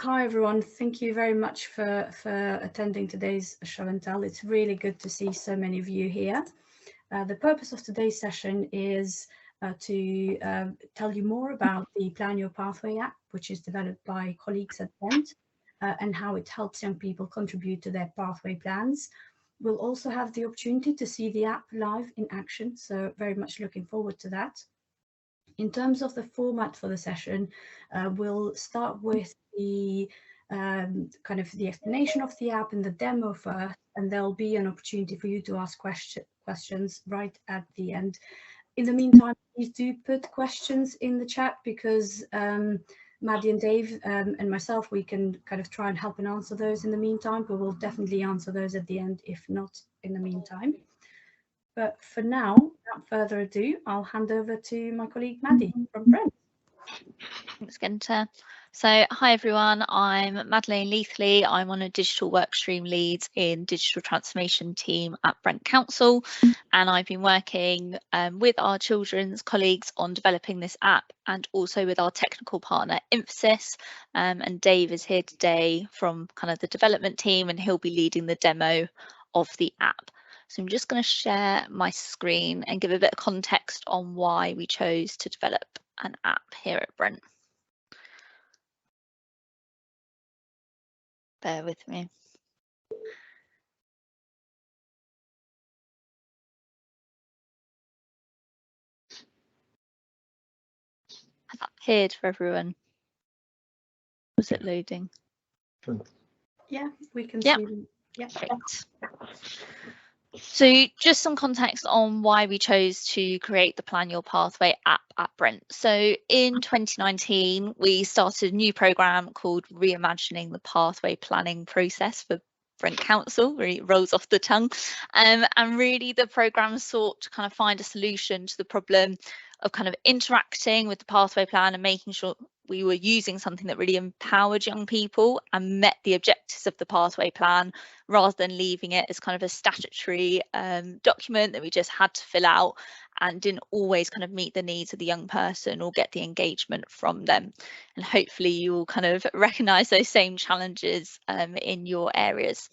Hi everyone, thank you very much for attending today's show and tell. It's really good to see so many of you here. The purpose of today's session is to tell you more about the Plan Your Pathway app, which is developed by colleagues at Brent, and how it helps young people contribute to their pathway plans. We'll also have the opportunity to see the app live in action, so very much looking forward to that. In terms of the format for the session, we'll start with the kind of the explanation of the app and the demo first, and there'll be an opportunity for you to ask questions right at the end. In the meantime, please do put questions in the chat, because Maddie and Dave and myself, we can kind of try and help and answer those in the meantime, but we'll definitely answer those at the end, if not in the meantime. But for now, without further ado, I'll hand over to my colleague Maddie from Brent. Thanks, Gunter. So, hi everyone, I'm Madeleine.Leathley. I'm on a digital workstream lead in digital transformation team at Brent Council, and I've been working with our children's colleagues on developing this app, and also with our technical partner Emphasis. And Dave is here today from kind of the development team, and he'll be leading the demo of the app. So I'm just going to share my screen and give a bit of context on why we chose to develop an app here at Brent. Bear with me. Has that appeared for everyone? Was it loading? Yeah, we can see them. Yeah. Great. So just some context on why we chose to create the Plan Your Pathway app at Brent. So in 2019, we started a new programme called Reimagining the Pathway Planning Process for Brent Council. Really rolls off the tongue. And really the programme sought to kind of find a solution to the problem of kind of interacting with the pathway plan and making sure we were using something that really empowered young people and met the objectives of the pathway plan, rather than leaving it as kind of a statutory document that we just had to fill out and didn't always kind of meet the needs of the young person or get the engagement from them. And hopefully you will kind of recognise those same challenges in your areas.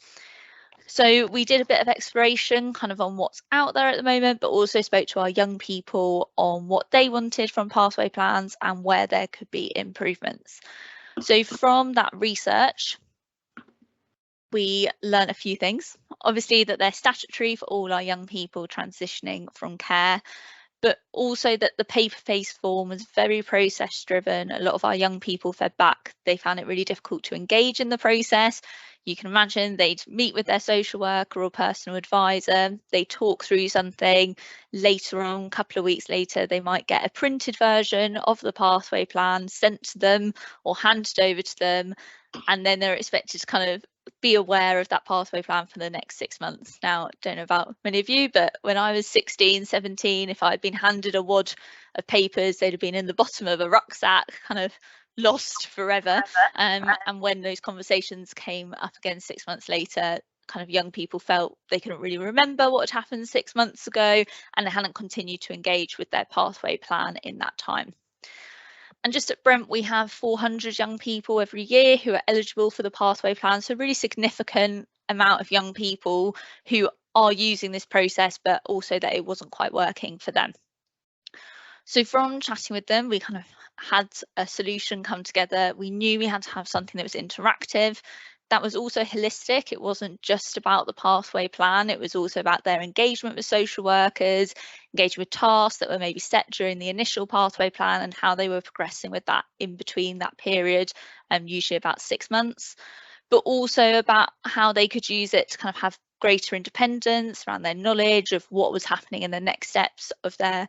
So we did a bit of exploration kind of on what's out there at the moment, but also spoke to our young people on what they wanted from pathway plans and where there could be improvements. So from that research, we learned a few things. Obviously that they're statutory for all our young people transitioning from care, but also that the paper-based form was very process driven. A lot of our young people fed back they found it really difficult to engage in the process. You can imagine they'd meet with their social worker or personal advisor, they talk through something, later on, a couple of weeks later, they might get a printed version of the pathway plan sent to them or handed over to them, and then they're expected to kind of be aware of that pathway plan for the next 6 months. Now, don't know about many of you, but when I was 16, 17, if I'd been handed a wad of papers, they'd have been in the bottom of a rucksack, kind of lost forever. And when those conversations came up again 6 months later, kind of young people felt they couldn't really remember what had happened 6 months ago, and they hadn't continued to engage with their pathway plan in that time. And just at Brent, we have 400 young people every year who are eligible for the pathway plan. So a really significant amount of young people who are using this process, but also that it wasn't quite working for them. So from chatting with them, we kind of had a solution come together. We knew we had to have something that was interactive, that was also holistic. It wasn't just about the pathway plan, it was also about their engagement with social workers, engagement with tasks that were maybe set during the initial pathway plan and how they were progressing with that in between that period, usually about 6 months, but also about how they could use it to kind of have greater independence around their knowledge of what was happening in the next steps of their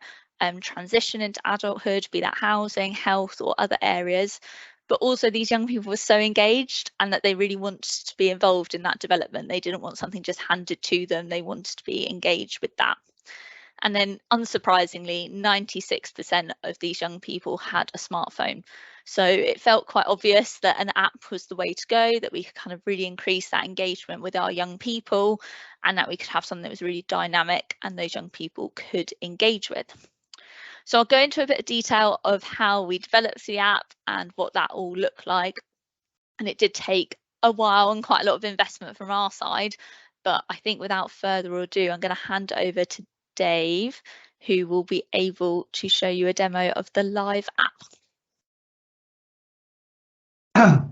transition into adulthood, be that housing, health or other areas. But also these young people were so engaged and that they really wanted to be involved in that development. They didn't want something just handed to them. They wanted to be engaged with that. And then unsurprisingly, 96% of these young people had a smartphone. So it felt quite obvious that an app was the way to go, that we could kind of really increase that engagement with our young people and that we could have something that was really dynamic and those young people could engage with. So I'll go into a bit of detail of how we developed the app and what that all looked like. and it did take a while and quite a lot of investment from our side. But I think without further ado, I'm going to hand over to Dave, who will be able to show you a demo of the live app.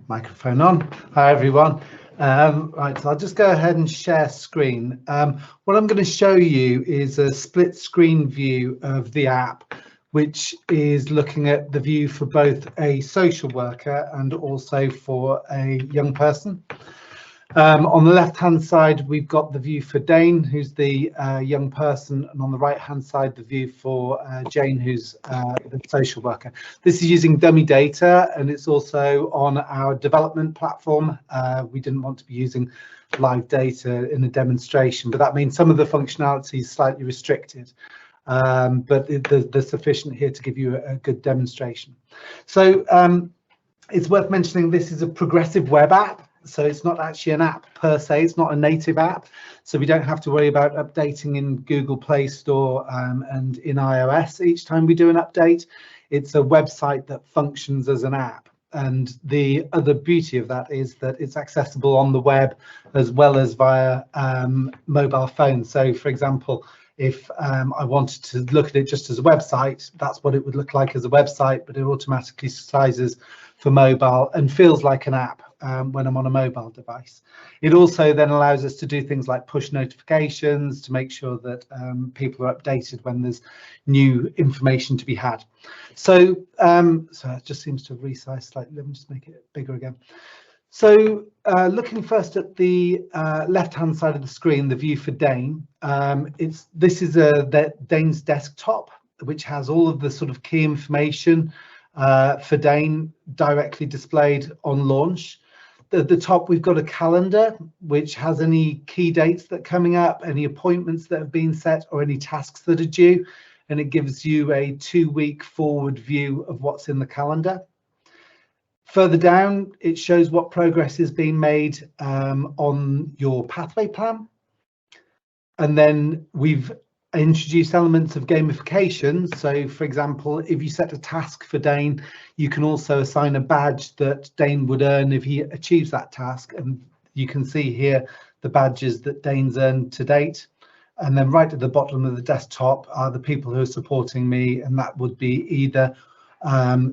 Microphone on. Hi everyone. Right, so I'll just go ahead and share screen. What I'm going to show you is a split screen view of the app, which is looking at the view for both a social worker and also for a young person. On the left hand side, we've got the view for Dane, who's the young person, and on the right hand side, the view for Jane, who's the social worker. This is using dummy data, and it's also on our development platform. We didn't want to be using live data in a demonstration, but that means some of the functionality is slightly restricted, but they're sufficient here to give you a good demonstration. So it's worth mentioning this is a progressive web app. So it's not actually an app per se, it's not a native app. So we don't have to worry about updating in Google Play Store and in iOS each time we do an update. It's a website that functions as an app. And the other beauty of that is that it's accessible on the web as well as via mobile phones. So for example, if I wanted to look at it just as a website, that's what it would look like as a website, but it automatically sizes for mobile and feels like an app when I'm on a mobile device. It also then allows us to do things like push notifications to make sure that people are updated when there's new information to be had. So, so it just seems to have resized slightly. Let me just make it bigger again. So looking first at the left-hand side of the screen, the view for Dane, this is Dane's desktop, which has all of the sort of key information for Dane directly displayed on launch. At the top, we've got a calendar, which has any key dates that are coming up, any appointments that have been set, or any tasks that are due, and it gives you a 2-week forward view of what's in the calendar. Further down, it shows what progress is being made on your pathway plan. And then we've introduced elements of gamification. So for example, if you set a task for Dane, you can also assign a badge that Dane would earn if he achieves that task. And you can see here the badges that Dane's earned to date. And then right at the bottom of the desktop are the people who are supporting me, and that would be either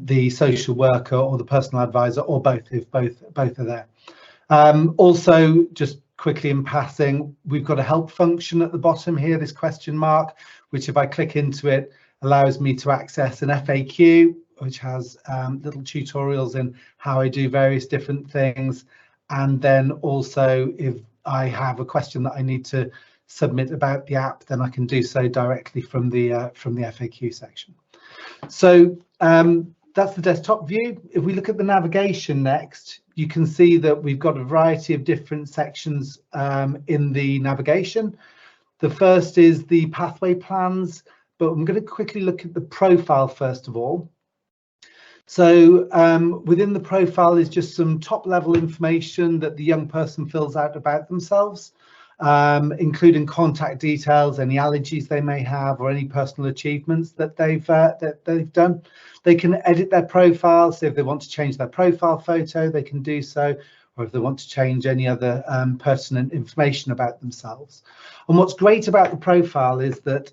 the social worker or the personal advisor, or both, if both are there. Also, just quickly in passing, we've got a help function at the bottom here, this question mark, which if I click into it, allows me to access an FAQ, which has little tutorials in how I do various different things. And then also, if I have a question that I need to submit about the app, then I can do so directly from the FAQ section. So that's the desktop view. If we look at the navigation next, you can see that we've got a variety of different sections in the navigation. The first is the pathway plans, but I'm going to quickly look at the profile first of all. So within the profile is just some top level information that the young person fills out about themselves, including contact details, any allergies they may have, or any personal achievements that they've done. They can edit their profile, so if they want to change their profile photo, they can do so, or if they want to change any other pertinent information about themselves. And what's great about the profile is that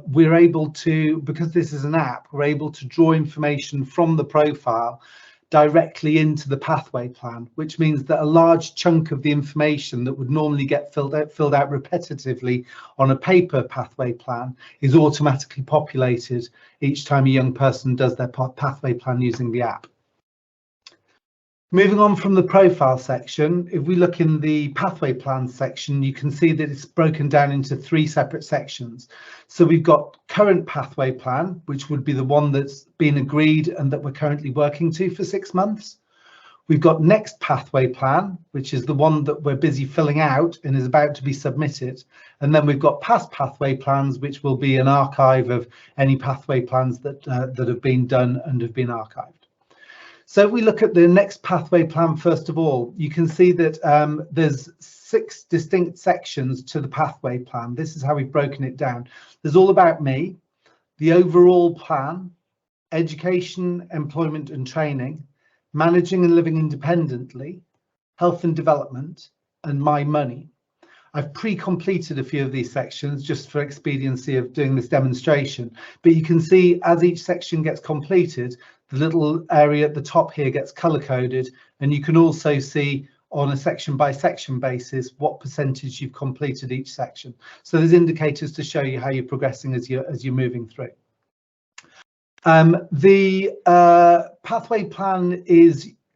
we're able to, because this is an app, we're able to draw information from the profile directly into the pathway plan, which means that a large chunk of the information that would normally get filled out repetitively on a paper pathway plan is automatically populated each time a young person does their pathway plan using the app. Moving on from the profile section, if we look in the pathway plan section, you can see that it's broken down into 3 separate sections. So we've got current pathway plan, which would be the one that's been agreed and that we're currently working to for 6 months. We've got next pathway plan, which is the one that we're busy filling out and is about to be submitted. And then we've got past pathway plans, which will be an archive of any pathway plans that have been done and have been archived. So if we look at the next pathway plan, first of all, you can see that there's 6 distinct sections to the pathway plan. This is how we've broken it down. There's all about me, the overall plan, education, employment and training, managing and living independently, health and development, and my money. I've pre-completed a few of these sections just for expediency of doing this demonstration, but you can see as each section gets completed, the little area at the top here gets color coded, and you can also see on a section by section basis what percentage you've completed each section. So there's indicators to show you how you're progressing as you're moving through. The pathway plan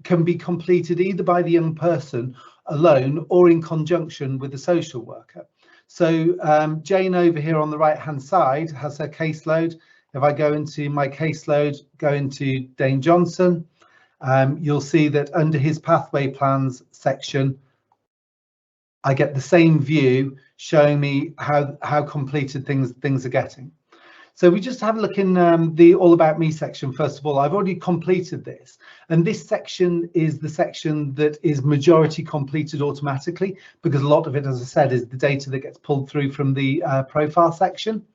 can be completed either by the young person alone or in conjunction with the social worker. So Jane over here on the right hand side has her caseload. If I go into my caseload, go into Dane Johnson, you'll see that under his pathway plans section, I get the same view showing me how completed things are getting. So we just have a look in the All About Me section. First of all, I've already completed this, and this section is the section that is majority completed automatically, because a lot of it, as I said, is the data that gets pulled through from the profile section.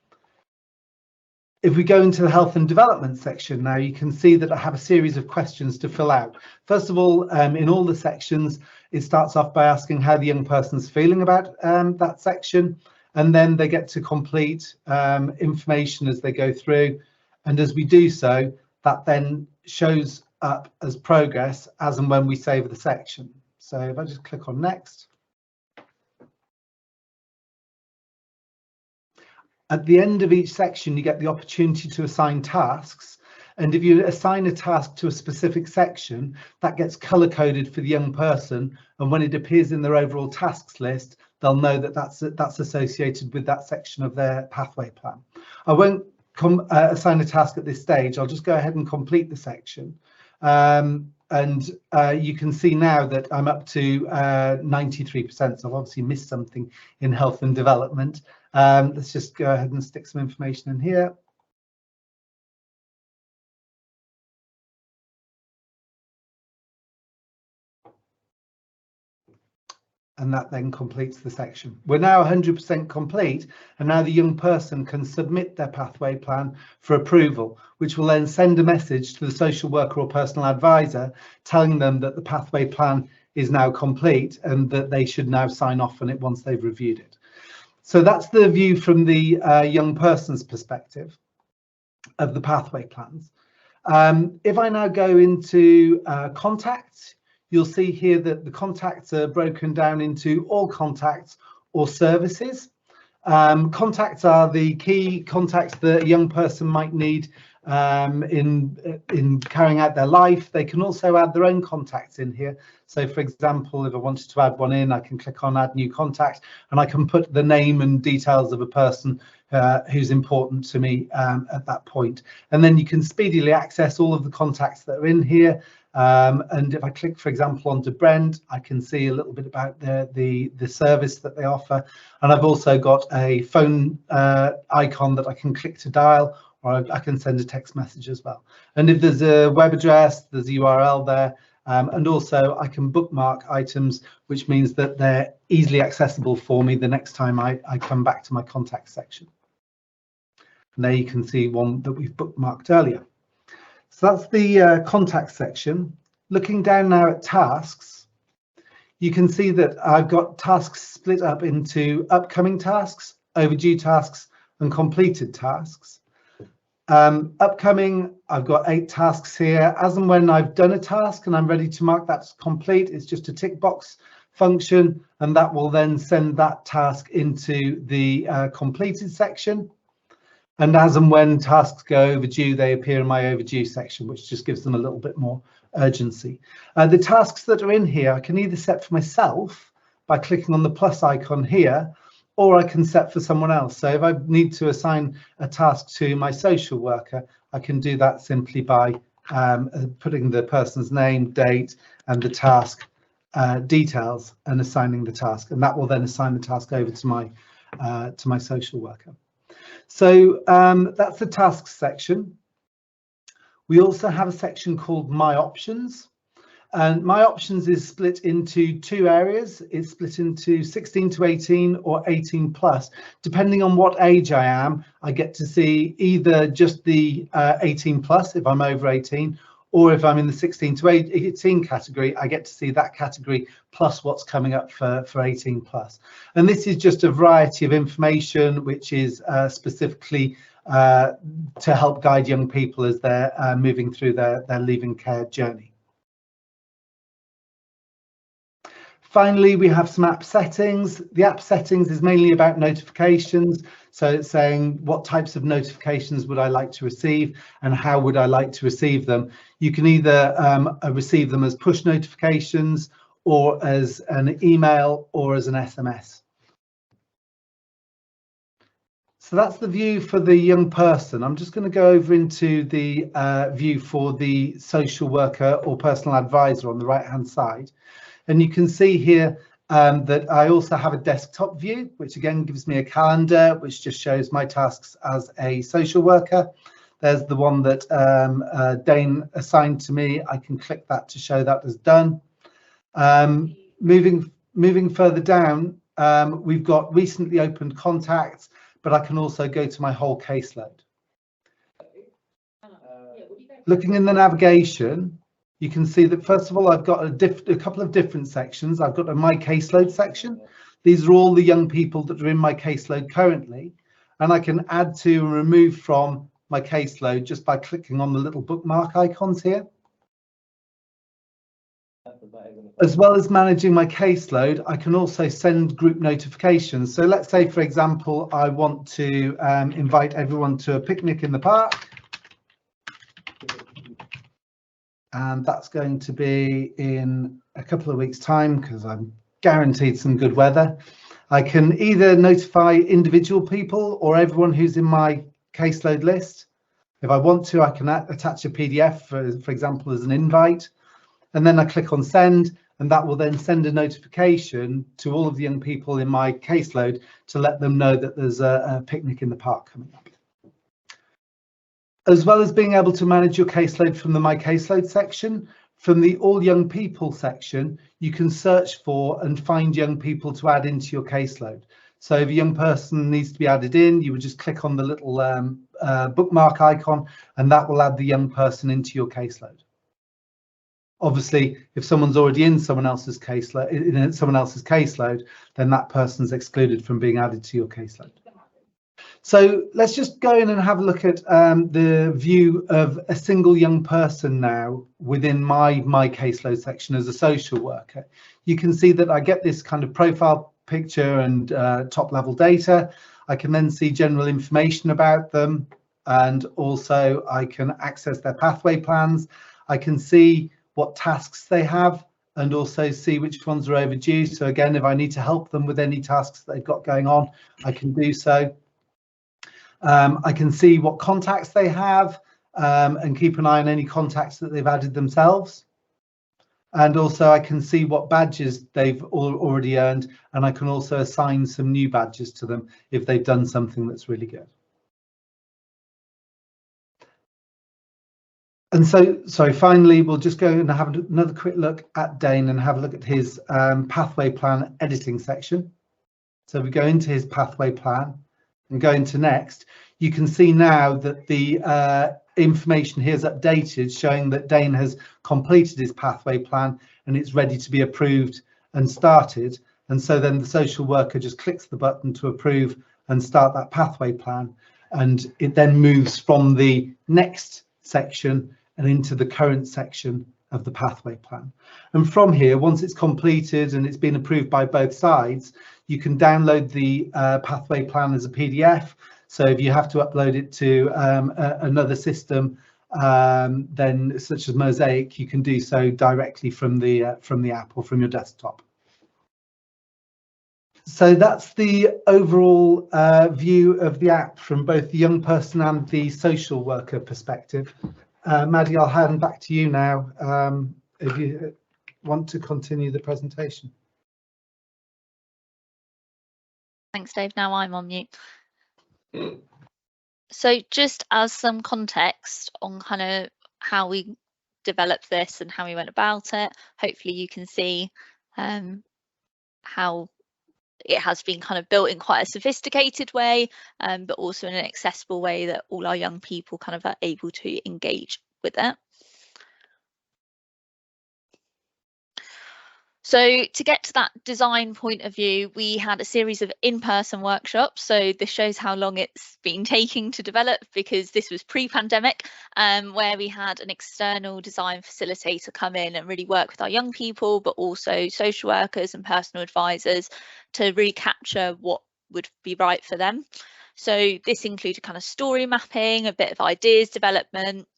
If we go into the health and development section now, you can see that I have a series of questions to fill out. First of all, in all the sections, it starts off by asking how the young person's feeling about that section. And then they get to complete information as they go through. And as we do so, that then shows up as progress as and when we save the section. So if I just click on next. At the end of each section, you get the opportunity to assign tasks. And if you assign a task to a specific section, that gets color coded for the young person. And when it appears in their overall tasks list, they'll know that that's associated with that section of their pathway plan. I won't assign a task at this stage. I'll just go ahead and complete the section. And you can see now that I'm up to 93%. So I've obviously missed something in health and development. Let's just go ahead and stick some information in here. And that then completes the section. We're now 100% complete, and now the young person can submit their pathway plan for approval, which will then send a message to the social worker or personal advisor telling them that the pathway plan is now complete and that they should now sign off on it once they've reviewed it. So that's the view from the young person's perspective of the pathway plans. If I now go into contacts, you'll see here that the contacts are broken down into all contacts or services. Contacts are the key contacts that a young person might need in carrying out their life. They can also add their own contacts in here. So for example, if I wanted to add one in, I can click on add new contact, and I can put the name and details of a person who's important to me at that point. And then you can speedily access all of the contacts that are in here. And if I click, for example, onto Brent, I can see a little bit about the service that they offer. And I've also got a phone icon that I can click to dial, or I can send a text message as well. And if there's a web address, there's a URL there. And also I can bookmark items, which means that they're easily accessible for me the next time I come back to my contact section. And there you can see one that we've bookmarked earlier. So that's the contact section. Looking down now at tasks, you can see that I've got tasks split up into upcoming tasks, overdue tasks, and completed tasks. Upcoming, I've got 8 tasks here. As and when I've done a task and I'm ready to mark that as complete, it's just a tick box function, and that will then send that task into the completed section. And as and when tasks go overdue, they appear in my overdue section, which just gives them a little bit more urgency. The tasks that are in here, I can either set for myself by clicking on the plus icon here, or I can set for someone else. So if I need to assign a task to my social worker, I can do that simply by putting the person's name, date, and the task details and assigning the task. And that will then assign the task over to my social worker. So that's the tasks section. We also have a section called My Options. And My Options is split into 2 areas. It's split into 16 to 18 or 18 plus. Depending on what age I am, I get to see either just the 18 plus if I'm over 18, or if I'm in the 16 to 18 category, I get to see that category plus what's coming up for 18 plus. And this is just a variety of information which is specifically to help guide young people as they're moving through their leaving care journey. Finally, we have some app settings. The app settings is mainly about notifications. So it's saying what types of notifications would I like to receive and how would I like to receive them. You can either receive them as push notifications or as an email or as an SMS. So that's the view for the young person. I'm just going to go over into the view for the social worker or personal advisor on the right hand side. And you can see here that I also have a desktop view, which again gives me a calendar, which just shows my tasks as a social worker. There's the one that Dane assigned to me. I can click that to show that as done. Moving further down, we've got recently opened contacts, but I can also go to my whole caseload. Looking in the navigation, you can see that first of all, I've got a couple of different sections. I've got a My Caseload section. These are all the young people that are in my caseload currently, and I can add to and remove from my caseload just by clicking on the little bookmark icons here. As well as managing my caseload, I can also send group notifications. So let's say, for example, I want to invite everyone to a picnic in the park. And that's going to be in a couple of weeks' time because I'm guaranteed some good weather. I can either notify individual people or everyone who's in my caseload list. If I want to, I can attach a PDF, for example, as an invite. And then I click on send, and that will then send a notification to all of the young people in my caseload to let them know that there's a picnic in the park coming up. As well as being able to manage your caseload from the My Caseload section, from the All Young People section, you can search for and find young people to add into your caseload. So if a young person needs to be added in, you would just click on the little bookmark icon, and that will add the young person into your caseload. Obviously, if someone's already in someone else's caseload, then that person's excluded from being added to your caseload. So let's just go in and have a look at the view of a single young person now within my caseload section as a social worker. You can see that I get this kind of profile picture and top level data. I can then see general information about them, and also I can access their pathway plans. I can see what tasks they have and also see which ones are overdue. So again, if I need to help them with any tasks they've got going on, I can do so. I can see what contacts they have and keep an eye on any contacts that they've added themselves. And also I can see what badges they've already earned, and I can also assign some new badges to them if they've done something that's really good. And so finally, we'll just go and have another quick look at Dane and have a look at his pathway plan editing section. So we go into his pathway plan and go into next. You can see now that the information here is updated, showing that Dane has completed his pathway plan and it's ready to be approved and started. And so then the social worker just clicks the button to approve and start that pathway plan. And it then moves from the next section and into the current section of the pathway plan. And from here, once it's completed and it's been approved by both sides, you can download the pathway plan as a PDF. So if you have to upload it to another system, then such as Mosaic, you can do so directly from the app or from your desktop. So that's the overall view of the app from both the young person and the social worker perspective. Maddie, I'll hand back to you now if you want to continue the presentation. Thanks, Dave. Now I'm on mute. So just as some context on kind of how we developed this and how we went about it, hopefully you can see how it has been kind of built in quite a sophisticated way, but also in an accessible way that all our young people kind of are able to engage with it. So to get to that design point of view, we had a series of in-person workshops. So this shows how long it's been taking to develop, because this was pre-pandemic, where we had an external design facilitator come in and really work with our young people, but also social workers and personal advisors to really capture what would be right for them. So this included kind of story mapping, a bit of ideas development,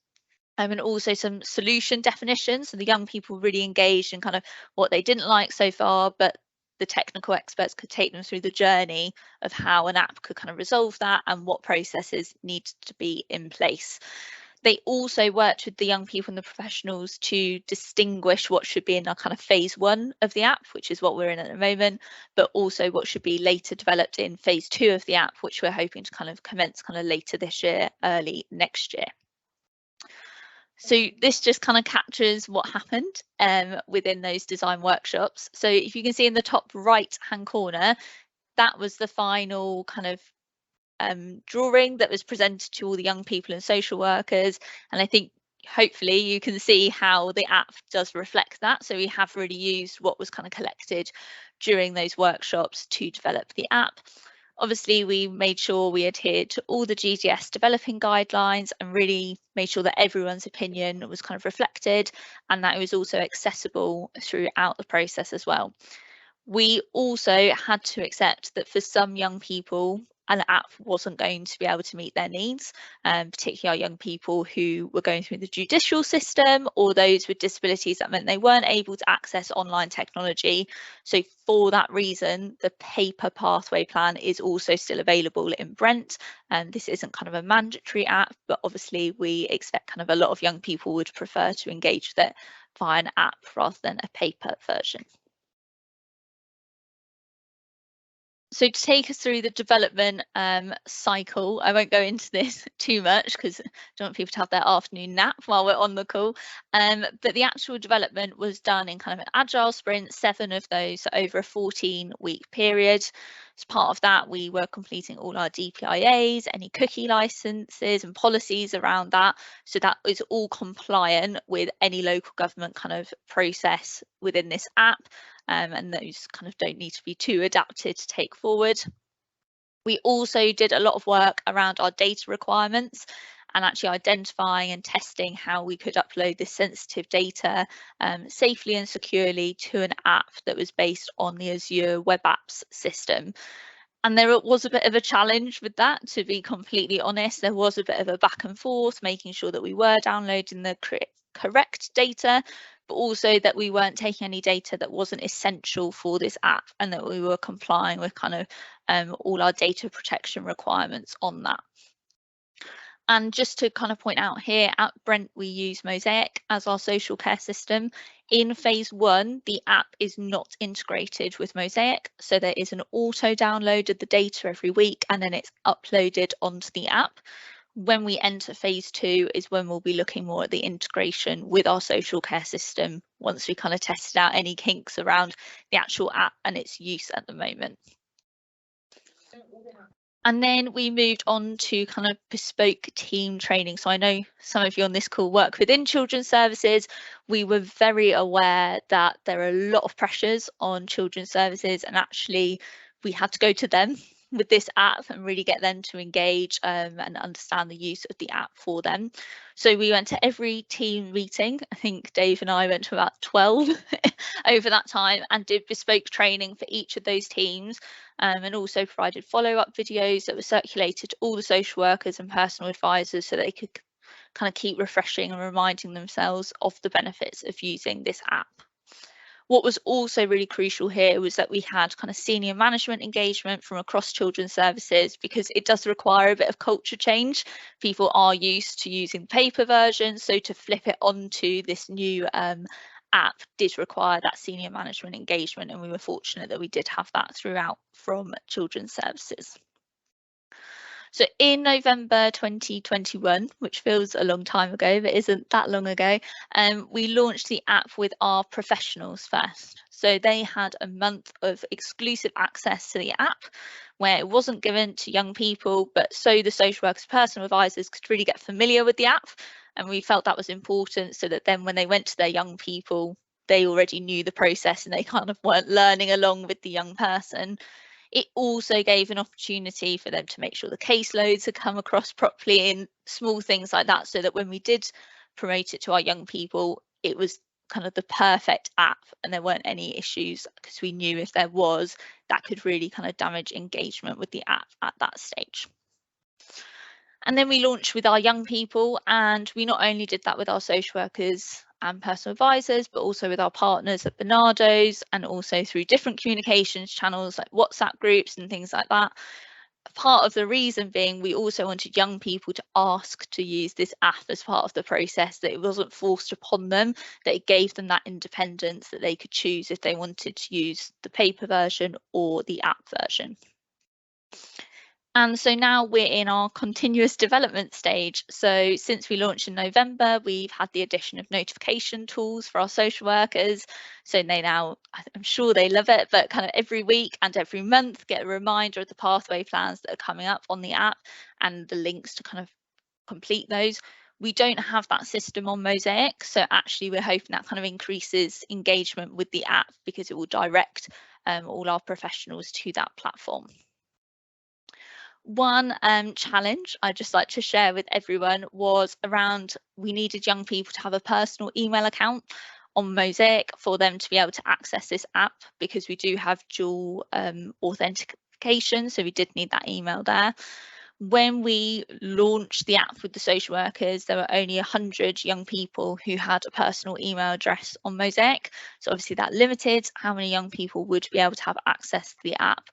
and also some solution definitions. So the young people really engaged in kind of what they didn't like so far, but the technical experts could take them through the journey of how an app could kind of resolve that and what processes need to be in place. They also worked with the young people and the professionals to distinguish what should be in our kind of phase 1 of the app, which is what we're in at the moment, but also what should be later developed in phase 2 of the app, which we're hoping to kind of commence kind of later this year, early next year. So this just kind of captures what happened within those design workshops. So if you can see in the top right hand corner, that was the final kind of drawing that was presented to all the young people and social workers. And I think hopefully you can see how the app does reflect that. So we have really used what was kind of collected during those workshops to develop the app. Obviously, we made sure we adhered to all the GDS developing guidelines and really made sure that everyone's opinion was kind of reflected, and that it was also accessible throughout the process as well. We also had to accept that for some young people, an app wasn't going to be able to meet their needs, particularly our young people who were going through the judicial system or those with disabilities that meant they weren't able to access online technology. So for that reason, the paper pathway plan is also still available in Brent. And this isn't kind of a mandatory app, but obviously we expect kind of a lot of young people would prefer to engage with it via an app rather than a paper version. So to take us through the development cycle, I won't go into this too much because I don't want people to have their afternoon nap while we're on the call. But the actual development was done in kind of an agile sprint, 7 of those over a 14-week period. As part of that, we were completing all our DPIAs, any cookie licenses and policies around that. So that is all compliant with any local government kind of process within this app. And those kind of don't need to be too adapted to take forward. We also did a lot of work around our data requirements and actually identifying and testing how we could upload this sensitive data safely and securely to an app that was based on the Azure Web Apps system. And there was a bit of a challenge with that, to be completely honest. There was a bit of a back and forth, making sure that we were downloading the correct data, but also that we weren't taking any data that wasn't essential for this app, and that we were complying with kind of all our data protection requirements on that. And just to kind of point out here, at Brent, we use Mosaic as our social care system. In phase 1, the app is not integrated with Mosaic. So there is an auto download of the data every week, and then it's uploaded onto the app. When we enter phase 2 is when we'll be looking more at the integration with our social care system, once we kind of tested out any kinks around the actual app and its use at the moment. And then we moved on to kind of bespoke team training. So I know some of you on this call work within children's services. We were very aware that there are a lot of pressures on children's services, and actually we had to go to them with this app and really get them to engage and understand the use of the app for them. So we went to every team meeting. I think Dave and I went to about 12 over that time, and did bespoke training for each of those teams, and also provided follow-up videos that were circulated to all the social workers and personal advisors so they could kind of keep refreshing and reminding themselves of the benefits of using this app. What was also really crucial here was that we had kind of senior management engagement from across children's services, because it does require a bit of culture change. People are used to using the paper version, so to flip it onto this new app did require that senior management engagement, and we were fortunate that we did have that throughout from children's services. So in November 2021, which feels a long time ago, but isn't that long ago, we launched the app with our professionals first. So they had a month of exclusive access to the app, where it wasn't given to young people, but so the social workers, personal advisors could really get familiar with the app. And we felt that was important, so that then when they went to their young people, they already knew the process and they kind of weren't learning along with the young person. It also gave an opportunity for them to make sure the caseloads had come across properly in small things like that, so that when we did promote it to our young people, it was kind of the perfect app and there weren't any issues, because we knew if there was, that could really kind of damage engagement with the app at that stage. And then we launched with our young people, and we not only did that with our social workers and personal advisors, but also with our partners at Bernardo's, and also through different communications channels like WhatsApp groups and things like that. Part of the reason being, we also wanted young people to ask to use this app as part of the process, that it wasn't forced upon them, that it gave them that independence, that they could choose if they wanted to use the paper version or the app version. And so now we're in our continuous development stage. So since we launched in November, we've had the addition of notification tools for our social workers. So they now, I'm sure they love it, but kind of every week and every month get a reminder of the pathway plans that are coming up on the app and the links to kind of complete those. We don't have that system on Mosaic, so actually we're hoping that kind of increases engagement with the app, because it will direct all our professionals to that platform. One challenge I'd just like to share with everyone was around, we needed young people to have a personal email account on Mosaic for them to be able to access this app, because we do have dual authentication, so we did need that email there. When we launched the app with the social workers, there were only 100 young people who had a personal email address on Mosaic, so obviously that limited how many young people would be able to have access to the app.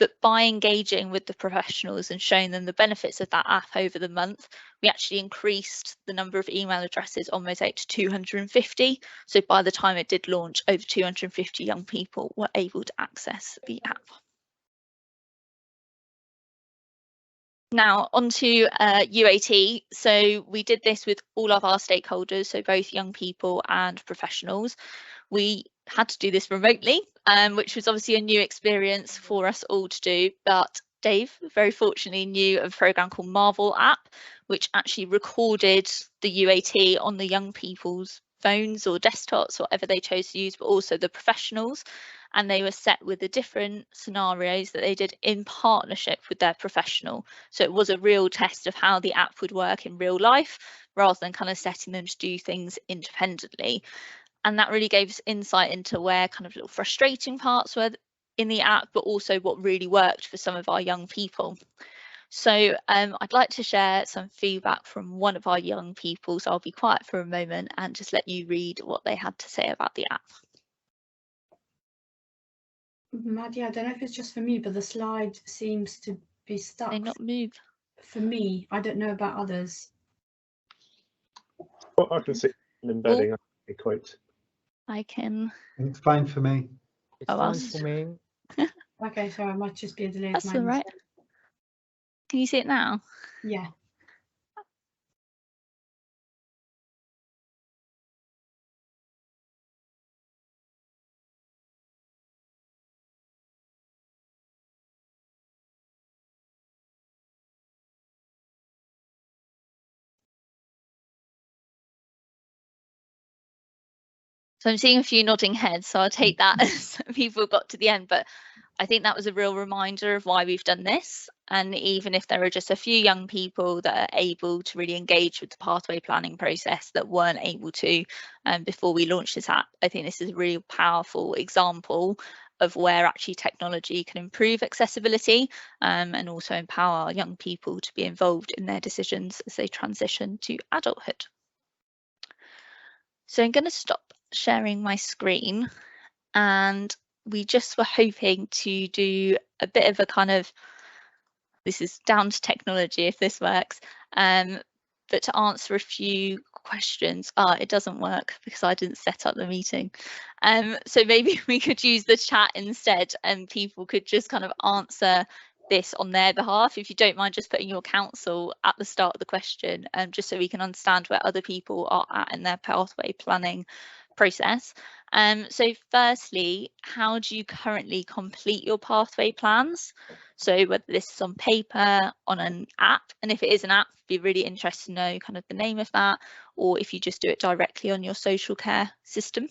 But by engaging with the professionals and showing them the benefits of that app over the month, we actually increased the number of email addresses on Mosaic to 250. So by the time it did launch, over 250 young people were able to access the app. Now onto UAT. So we did this with all of our stakeholders, so both young people and professionals. We had to do this remotely, which was obviously a new experience for us all to do, but Dave very fortunately knew of a program called Marvel app, which actually recorded the UAT on the young people's phones or desktops, whatever they chose to use, but also the professionals, and they were set with the different scenarios that they did in partnership with their professional. So it was a real test of how the app would work in real life, rather than kind of setting them to do things independently. And that really gave us insight into where kind of little frustrating parts were in the app, but also what really worked for some of our young people. So I'd like to share some feedback from one of our young people, so I'll be quiet for a moment and just let you read what they had to say about the app. Maddie, I don't know if it's just for me, but the slide seems to be stuck. They not move. For me, I don't know about others. Well, I can see an embedding. Quite. I can. It's fine for me. It's Oh, fine for me. Okay, so I might just be a delay. That's all right. Can you see it now? Yeah. So I'm seeing a few nodding heads, so I'll take that as people got to the end, but I think that was a real reminder of why we've done this. And even if there are just a few young people that are able to really engage with the pathway planning process that weren't able to before we launched this app, I think this is a really powerful example of where actually technology can improve accessibility and also empower young people to be involved in their decisions as they transition to adulthood. So I'm going to stop sharing my screen, and we just were hoping to do a bit of a kind of, this is down to technology if this works, but to answer a few questions. It doesn't work because I didn't set up the meeting. So maybe we could use the chat instead, and people could just kind of answer this on their behalf. If you don't mind just putting your council at the start of the question, just so we can understand where other people are at in their pathway planning process. So firstly, how do you currently complete your pathway plans? So whether this is on paper, on an app, and if it is an app, be really interested to know kind of the name of that, or if you just do it directly on your social care system.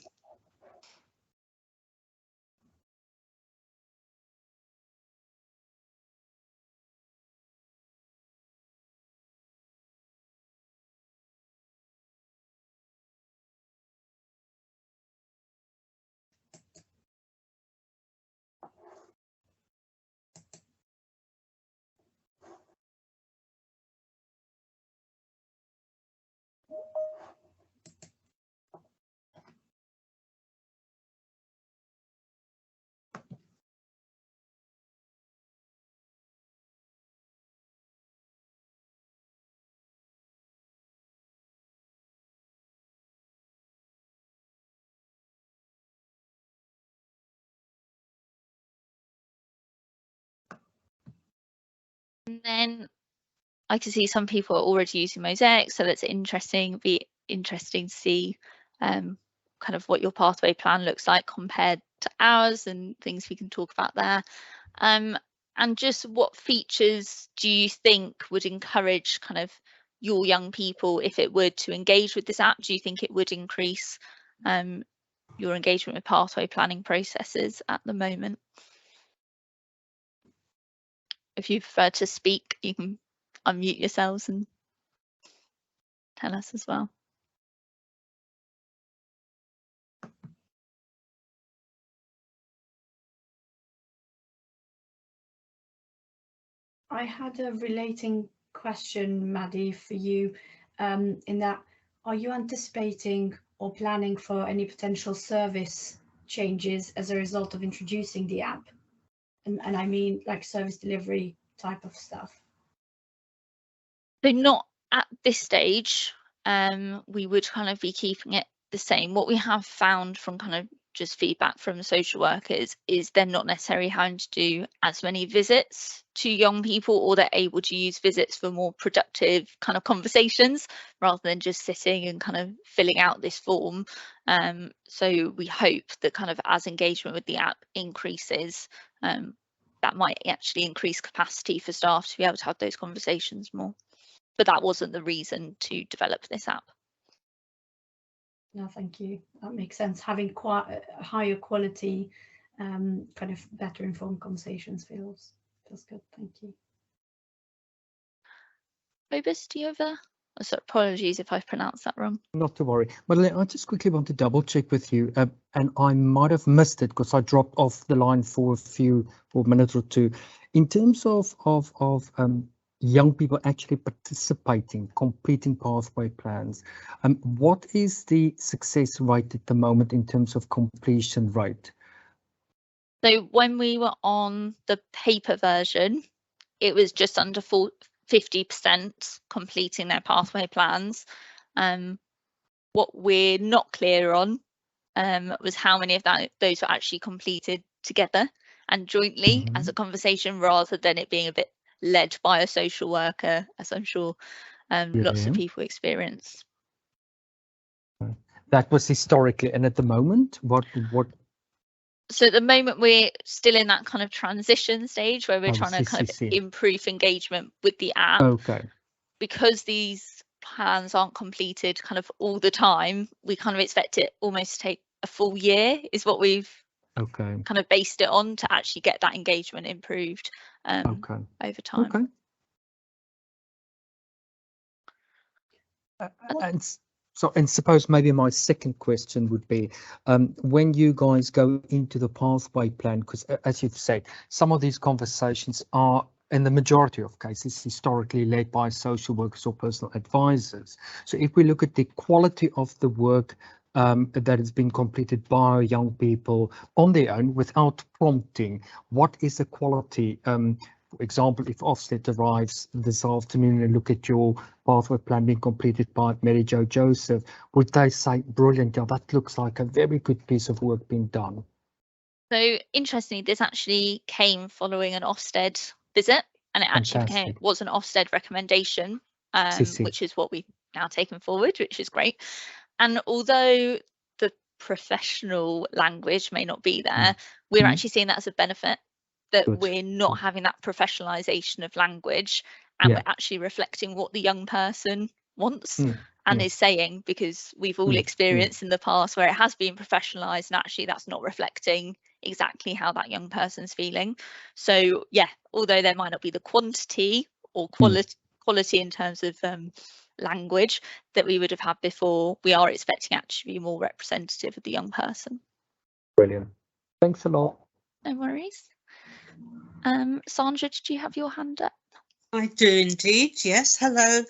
And then I can see some people are already using Mosaic, so that's interesting. Be interesting to see kind of what your pathway plan looks like compared to ours, and things we can talk about there. And just what features do you think would encourage kind of your young people, if it were to engage with this app? Do you think it would increase your engagement with pathway planning processes at the moment? If you prefer to speak, you can unmute yourselves and tell us as well. I had a relating question, Maddie, for you, in that, are you anticipating or planning for any potential service changes as a result of introducing the app? And I mean like service delivery type of stuff. So not at this stage. We would kind of be keeping it the same. What we have found from kind of just feedback from social workers is they're not necessarily having to do as many visits to young people, or they're able to use visits for more productive kind of conversations rather than just sitting and kind of filling out this form. So we hope that kind of as engagement with the app increases, that might actually increase capacity for staff to be able to have those conversations more. But that wasn't the reason to develop this app. No, thank you. That makes sense. Having quite a higher quality, kind of better informed conversations feels good. Thank you. Phobos, do you have a? Oh, sorry, apologies if I've pronounced that wrong. Not to worry. Madeleine, I just quickly want to double check with you, and I might have missed it because I dropped off the line for a minute or two. In terms of young people actually participating, completing pathway plans, what is the success rate at the moment in terms of completion rate? So when we were on the paper version, it was just under 50% completing their pathway plans. What we're not clear on was how many of those were actually completed together and jointly as a conversation, rather than it being a bit led by a social worker, as I'm sure lots of people experience. That was historically, and at the moment, what? So at the moment we're still in that kind of transition stage where we're trying to kind of improve engagement with the app. Okay. Because these plans aren't completed kind of all the time, we kind of expect it almost to take a full year, is what we've kind of based it on, to actually get that engagement improved over time. And suppose maybe my second question would be, when you guys go into the pathway plan, because as you've said, some of these conversations are, in the majority of cases, historically led by social workers or personal advisors. So if we look at the quality of the work that has been completed by young people on their own without prompting, what is the quality? For example, if Ofsted arrives this afternoon and look at your pathway plan being completed by Mary Jo Joseph, would they say, brilliant, yeah, that looks like a very good piece of work being done? So interestingly, this actually came following an Ofsted visit, and it actually was an Ofsted recommendation, which is what we've now taken forward, which is great. And although the professional language may not be there, we're actually seeing that as a benefit, that we're not having that professionalization of language, and we're actually reflecting what the young person wants and is saying, because we've all experienced in the past where it has been professionalized and actually that's not reflecting exactly how that young person's feeling. So yeah, although there might not be the quantity or quality in terms of language that we would have had before, we are expecting it to be more representative of the young person. Brilliant. Thanks a lot. No worries. Sandra, did you have your hand up? I do indeed, yes. Hello.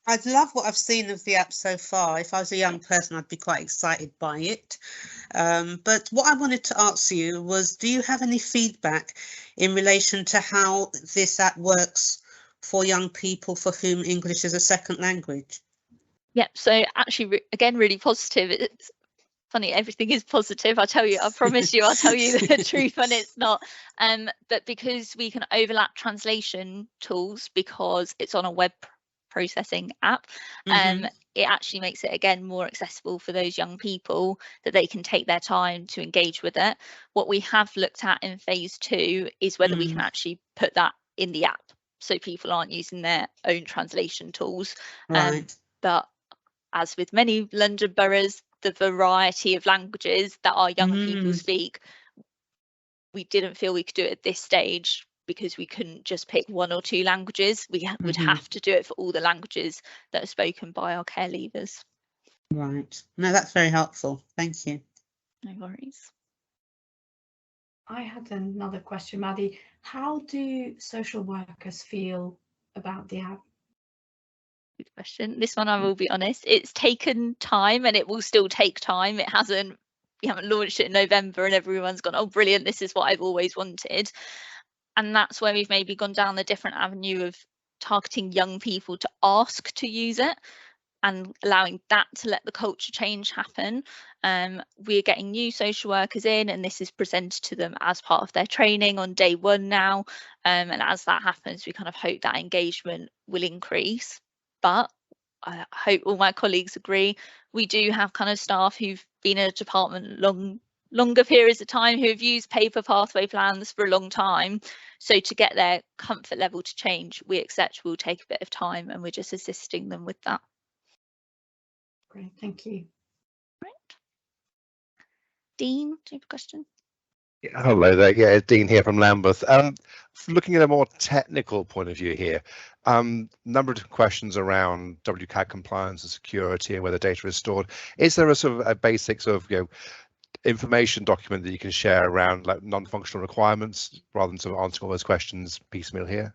I love what I've seen of the app so far. If I was a young person, I'd be quite excited by it. But what I wanted to ask you was, do you have any feedback in relation to how this app works for young people for whom English is a second language? Yep, so actually, again, really positive. It's funny, everything is positive. I tell you, I promise you, I'll tell you the truth when it's not. But because we can overlap translation tools, because it's on a web processing app, it actually makes it again more accessible for those young people, that they can take their time to engage with it. What we have looked at in phase 2 is whether we can actually put that in the app, so people aren't using their own translation tools. But as with many London boroughs, the variety of languages that our young people speak, we didn't feel we could do it at this stage, because we couldn't just pick 1 or 2 languages. We would have to do it for all the languages that are spoken by our care leavers. Right. No, that's very helpful. Thank you. No worries. I had another question, Maddie. How do social workers feel about the app? Good question. This one, I will be honest, it's taken time, and it will still take time. We haven't launched it in November and everyone's gone, oh brilliant, this is what I've always wanted. And that's where we've maybe gone down the different avenue of targeting young people to ask to use it, and allowing that to let the culture change happen. We're getting new social workers in, and this is presented to them as part of their training on day 1 now. And as that happens, we kind of hope that engagement will increase. But I hope all my colleagues agree, we do have kind of staff who've been in a department longer periods of time, who have used paper pathway plans for a long time. So to get their comfort level to change, we accept will take a bit of time, and we're just assisting them with that. Great, thank you. Right. Dean, do you have a question? Yeah, hello there. Yeah, Dean here from Lambeth. Looking at a more technical point of view here, number of questions around WCAG compliance and security and where the data is stored. Is there a sort of a basic sort of information document that you can share around like non-functional requirements, rather than sort of answering all those questions piecemeal here?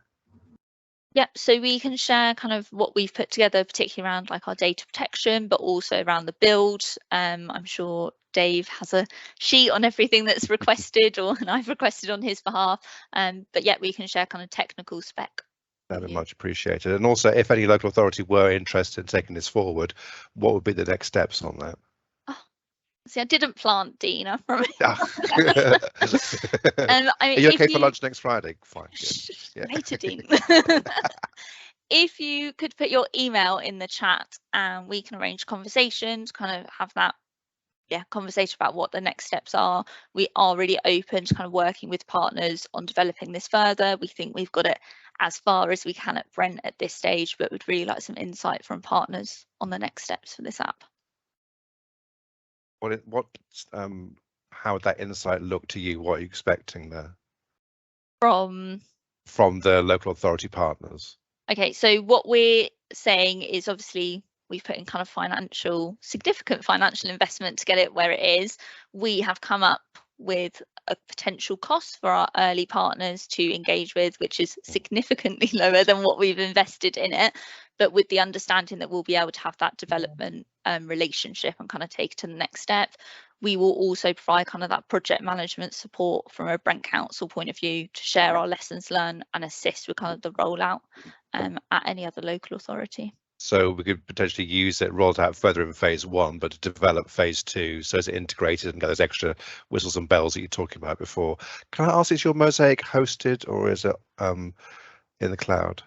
Yep, so we can share kind of what we've put together, particularly around like our data protection, but also around the build. I'm sure Dave has a sheet on everything that's requested, and I've requested on his behalf. But yeah, we can share kind of technical spec. That'd be much appreciated. And also, if any local authority were interested in taking this forward, what would be the next steps on that? See, I didn't plant, Dean, I promise. Are you okay for lunch next Friday? Fine. Yeah. Later, Dean. If you could put your email in the chat, and we can arrange conversations, kind of have that conversation about what the next steps are. We are really open to kind of working with partners on developing this further. We think we've got it as far as we can at Brent at this stage, but would really like some insight from partners on the next steps for this app. How would that insight look to you? What are you expecting there? From the local authority partners? Okay, so what we're saying is, obviously we've put in kind of significant financial investment to get it where it is. We have come up with a potential cost for our early partners to engage with, which is significantly lower than what we've invested in it, but with the understanding that we'll be able to have that development relationship and kind of take it to the next step. We will also provide kind of that project management support from a Brent Council point of view to share our lessons learned and assist with kind of the rollout at any other local authority. So we could potentially use it rolled out further in phase 1, but to develop phase 2, so is it integrated and get those extra whistles and bells that you're talking about before? Can I ask, is your Mosaic hosted, or is it in the cloud?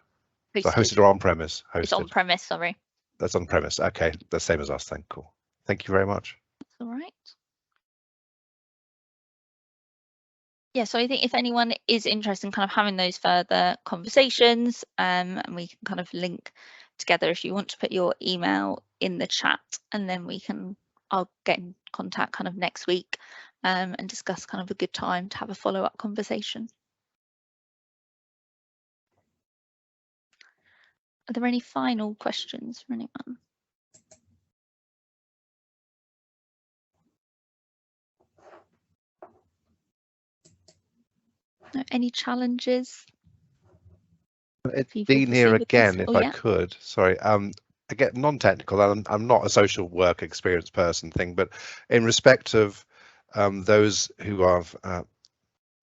Hosted. So hosted or on premise? Hosted. It's on premise, sorry. That's on premise. Okay, the same as us then. Cool. Thank you very much. That's all right. Yeah, so I think if anyone is interested in kind of having those further conversations, and we can kind of link together, if you want to put your email in the chat, and then I'll get in contact kind of next week and discuss kind of a good time to have a follow-up conversation. Are there any final questions for anyone? No, any challenges? It's Dean here again, if I could. Sorry. Again, non-technical. I'm not a social work experienced person thing, but in respect of those who are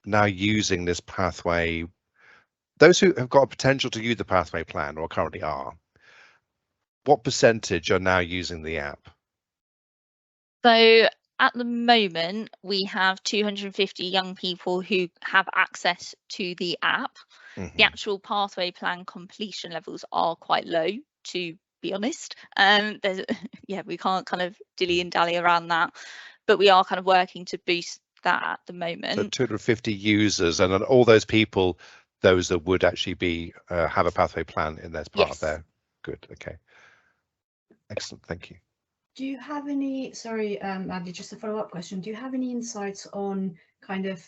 now using this pathway, those who have got a potential to use the pathway plan or currently are, what percentage are now using the app? So at the moment, we have 250 young people who have access to the app. The actual pathway plan completion levels are quite low, to be honest. There's, yeah, we can't kind of dilly and dally around that, but we are kind of working to boost that at the moment. So 250 users, and then all those people, those that would actually be have a pathway plan in their part of their. Good. Okay. Excellent. Thank you. Do you have any, sorry, Maddie, just a follow-up question. Do you have any insights on kind of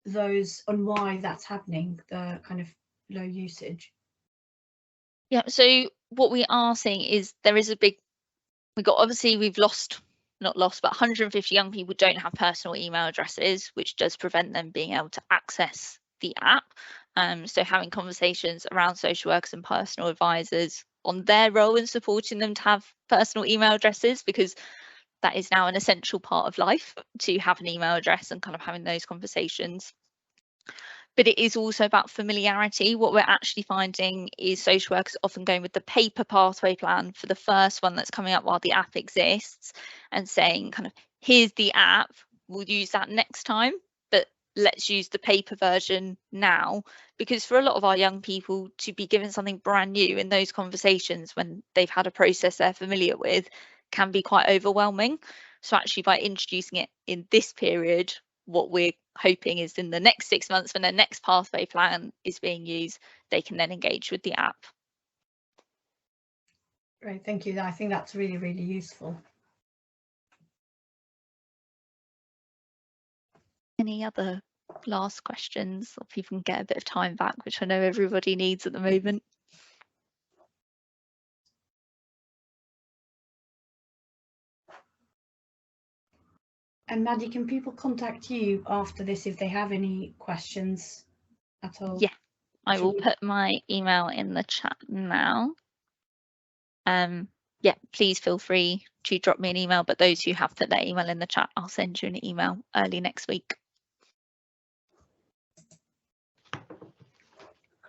those, on why that's happening, the kind of low usage? Yeah, so what we are seeing is there is a big, we've lost, not lost, but 150 young people don't have personal email addresses, which does prevent them being able to access the app. So having conversations around social workers and personal advisors on their role in supporting them to have personal email addresses, because that is now an essential part of life, to have an email address and kind of having those conversations. But it is also about familiarity. What we're actually finding is social workers often going with the paper pathway plan for the first one that's coming up while the app exists, and saying kind of, here's the app, we'll use that next time, but let's use the paper version now. Because for a lot of our young people, to be given something brand new in those conversations when they've had a process they're familiar with can be quite overwhelming. So actually, by introducing it in this period, what we're hoping is in the next 6 months, when their next pathway plan is being used, they can then engage with the app. Great, thank you. I think that's really, really useful. Any other last questions, or people can get a bit of time back, which I know everybody needs at the moment? And Maddie, can people contact you after this if they have any questions at all? Yeah, I will put my email in the chat now. Yeah, please feel free to drop me an email, but those who have put their email in the chat, I'll send you an email early next week.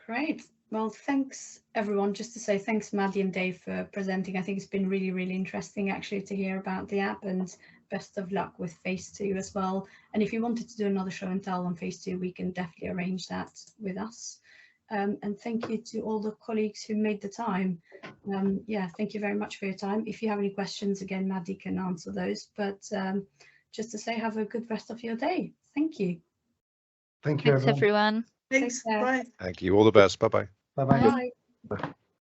Great. Well, thanks everyone. Just to say thanks, Maddie and Dave, for presenting. I think it's been really, really interesting actually to hear about the app, and best of luck with phase 2 as well. And if you wanted to do another show and tell on phase 2, we can definitely arrange that with us. And thank you to all the colleagues who made the time. Yeah, thank you very much for your time. If you have any questions, again, Maddie can answer those. But just to say, have a good rest of your day. Thank you. Thank you, Thanks, everyone. Thanks. Bye. Thank you. All the best. Bye-bye. Bye-bye. Bye.